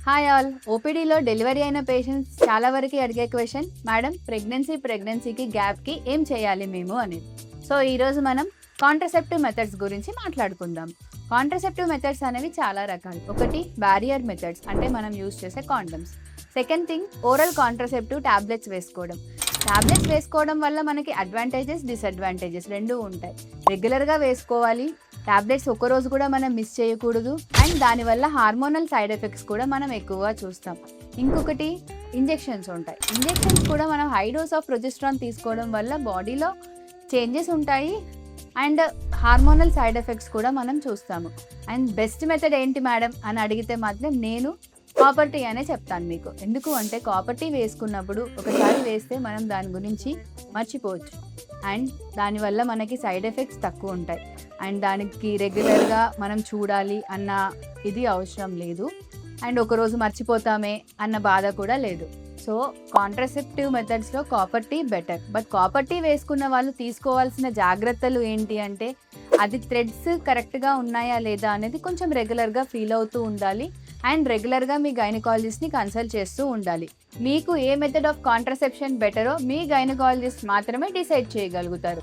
Hi all. ఓపీడీలో delivery అయిన patients చాలా వరకు అడిగే క్వశ్చన్, మేడం ప్రెగ్నెన్సీకి గ్యాప్కి ఏం చేయాలి మేము అనేది. సో ఈరోజు మనం కాంట్రసెప్టివ్ మెథడ్స్ గురించి మాట్లాడుకుందాం. కాంట్రసెప్టివ్ మెథడ్స్ అనేవి చాలా రకాలు. ఒకటి బ్యారియర్ మెథడ్స్, అంటే మనం యూజ్ చేసే condoms. Second thing oral contraceptive tablets వేసుకోవడం. టాబ్లెట్స్ వేసుకోవడం వల్ల మనకి అడ్వాంటేజెస్, డిసడ్వాంటేజెస్ రెండూ ఉంటాయి. రెగ్యులర్గా వేసుకోవాలి, టాబ్లెట్స్ ఒక్కరోజు కూడా మనం మిస్ చేయకూడదు, అండ్ దానివల్ల హార్మోనల్ సైడ్ ఎఫెక్ట్స్ కూడా మనం ఎక్కువగా చూస్తాం. ఇంకొకటి ఇంజెక్షన్స్ ఉంటాయి. ఇంజెక్షన్స్ కూడా మనం హై డోస్ ఆఫ్ ప్రొజెస్ట్రాన్ తీసుకోవడం వల్ల బాడీలో చేంజెస్ ఉంటాయి అండ్ హార్మోనల్ సైడ్ ఎఫెక్ట్స్ కూడా మనం చూస్తాము. అండ్ బెస్ట్ మెథడ్ ఏంటి మేడం అని అడిగితే మాత్రం నేను కాపర్ టీ అనే చెప్తాను మీకు. ఎందుకు అంటే కాపర్ టీ వేసుకున్నప్పుడు ఒకసారి వేస్తే మనం దాని గురించి మర్చిపోవచ్చు అండ్ దానివల్ల మనకి సైడ్ ఎఫెక్ట్స్ తక్కువ ఉంటాయి అండ్ దానికి రెగ్యులర్గా మనం చూడాలి అన్న ఇది అవసరం లేదు అండ్ ఒకరోజు మర్చిపోతామే అన్న బాధ కూడా లేదు. సో కాంట్రసెప్టివ్ మెథడ్స్లో copper T better. But copper T వేసుకున్న వాళ్ళు తీసుకోవాల్సిన జాగ్రత్తలు ఏంటి అంటే అది థ్రెడ్స్ కరెక్ట్గా ఉన్నాయా లేదా అనేది కొంచెం రెగ్యులర్గా ఫీల్ అవుతూ ఉండాలి అండ్ రెగ్యులర్గా మీ గైనకాలజిస్ట్ని కన్సల్ట్ చేస్తూ ఉండాలి. మీకు ఏ మెథడ్ ఆఫ్ కాంట్రసెప్షన్ బెటరో మీ గైనకాలజిస్ట్ మాత్రమే డిసైడ్ చేయగలుగుతారు.